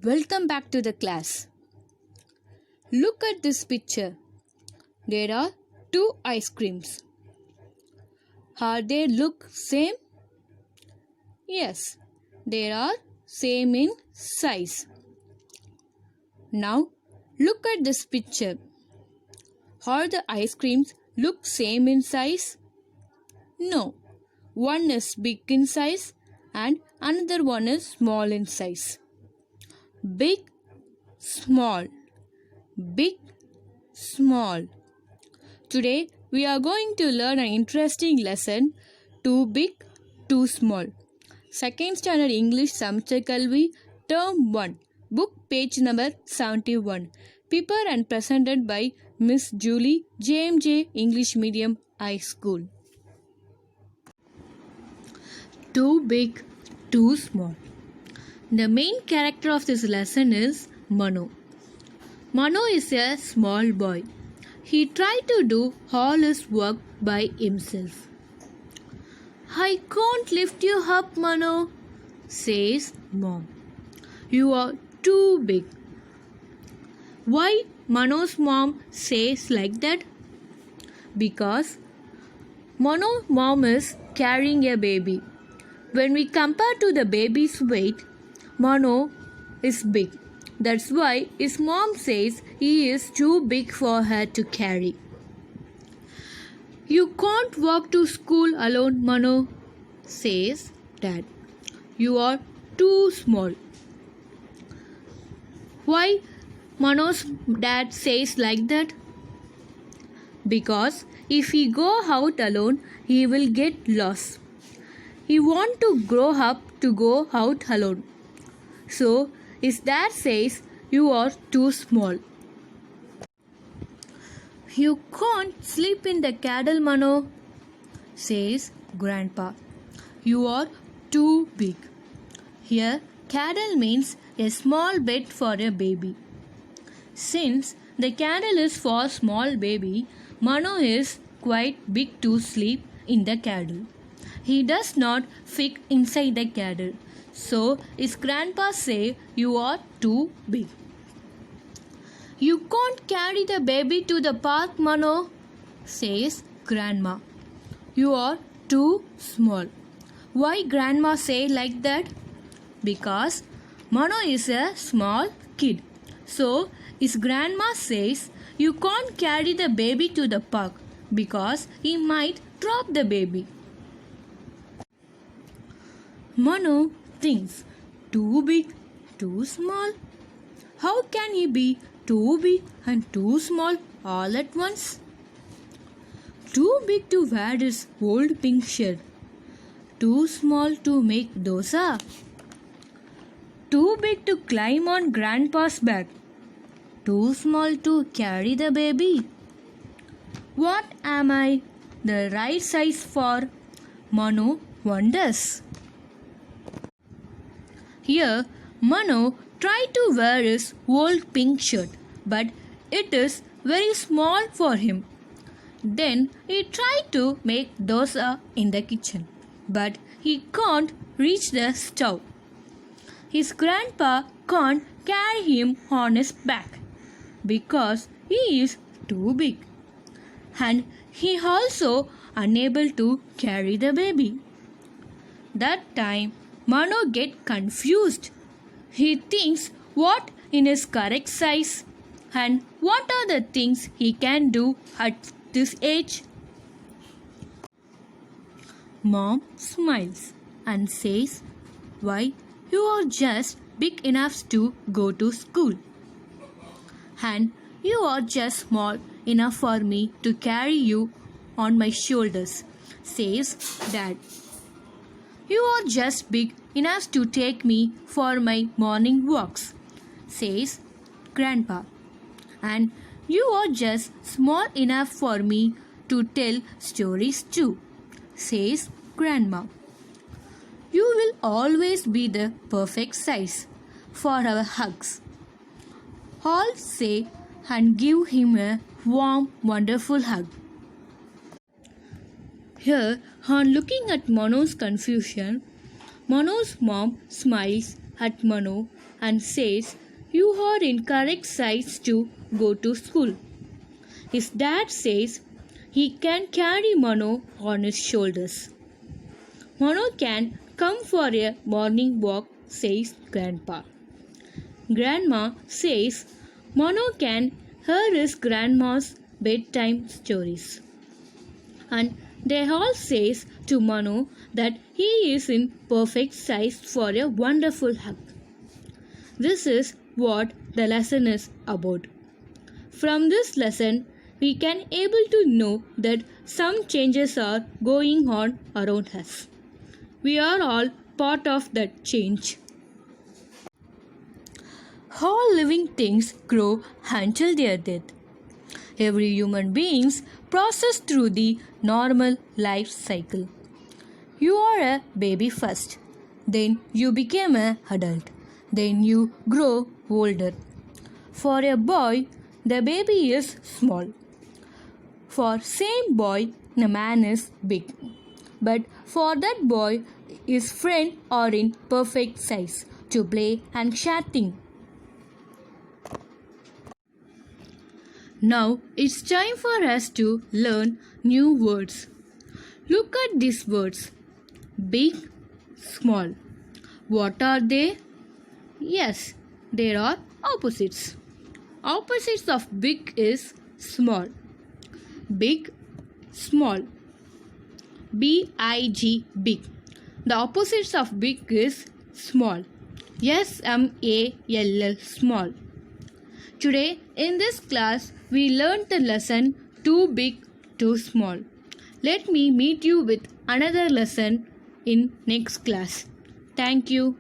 Welcome back to the class. Look at this picture. There are two ice creams. Are they look same? Yes, they are same in size. Now look at this picture. Are the ice creams look same in size? No. One is big in size and another one is small in size. Big, small, big, small. Today we are going to learn an interesting lesson, Too Big, Too Small. Second Standard English Samachai Kalvi, Term 1, Book page number 71. Prepared and presented by Miss Julie, JMJ English Medium High School. Too big, too small. The main character of this lesson is Manu. Manu is a small boy. He tried to do all his work by himself. I can't lift you up, Manu, says Mom. You are too big. Why Manu's mom says like that? Because Manu's mom is carrying a baby. When we compare to the baby's weight, Manu is big. That's why his mom says he is too big for her to carry. You can't walk to school alone, Manu, says Dad. You are too small. Why Manu's dad says like that? Because if he go out alone, he will get lost. He want to grow up to go out alone. So his dad says, you are too small. You can't sleep in the cradle, Manu, says Grandpa. You are too big. Here, cradle means a small bed for a baby. Since the cradle is for small baby, Manu is quite big to sleep in the cradle. He does not fit inside the cradle. So his grandpa say, you are too big. You can't carry the baby to the park, Manu, says Grandma. You are too small. Why Grandma say like that? Because Manu is a small kid. So his grandma says, you can't carry the baby to the park because he might drop the baby. Manu thinks, too big, too small. How can he be too big and too small all at once? Too big to wear his old pink shirt. Too small to make dosa. Too big to climb on Grandpa's back. Too small to carry the baby. What am I the right size for? Manu wonders. Here, Manu tried to wear his old pink shirt, but it is very small for him. Then he tried to make dosa in the kitchen, but he can't reach the stove. His grandpa can't carry him on his back because he is too big. And he also unable to carry the baby. That time, Manu get confused. He thinks what in his correct size and what are the things he can do at this age. Mom smiles and says, why, you are just big enough to go to school. And you are just small enough for me to carry you on my shoulders, says Dad. You are just big enough to take me for my morning walks, says Grandpa. And you are just small enough for me to tell stories too, says Grandma. You will always be the perfect size for our hugs. All say and give him a warm, wonderful hug. Here, on looking at Manu's confusion, Manu's mom smiles at Mano and says, "You are in correct size to go to school." His dad says he can carry Mano on his shoulders. "Mano can come for a morning walk," says Grandpa. Grandma says Mano can hear his grandma's bedtime stories. And they all says to Mano that he is in perfect size for a wonderful hug. This is what the lesson is about. From this lesson, we can able to know that some changes are going on around us. We are all part of that change. All living things grow until their death. Every human beings process through the normal life cycle. You are a baby first, then you become an adult, then you grow older. For a boy, the baby is small. For same boy, the man is big. But for that boy, his friend are in perfect size to play and share things. Now it's time for us to learn new words. Look at these words. Big, small. What are they? Yes, there are opposites. Opposites of big is small. Big, small. B-I-G, big. The opposites of big is small. S-M-A-L-L, small. Today in this class we learned the lesson too big, too small. Let me meet you with another lesson in next class. Thank you.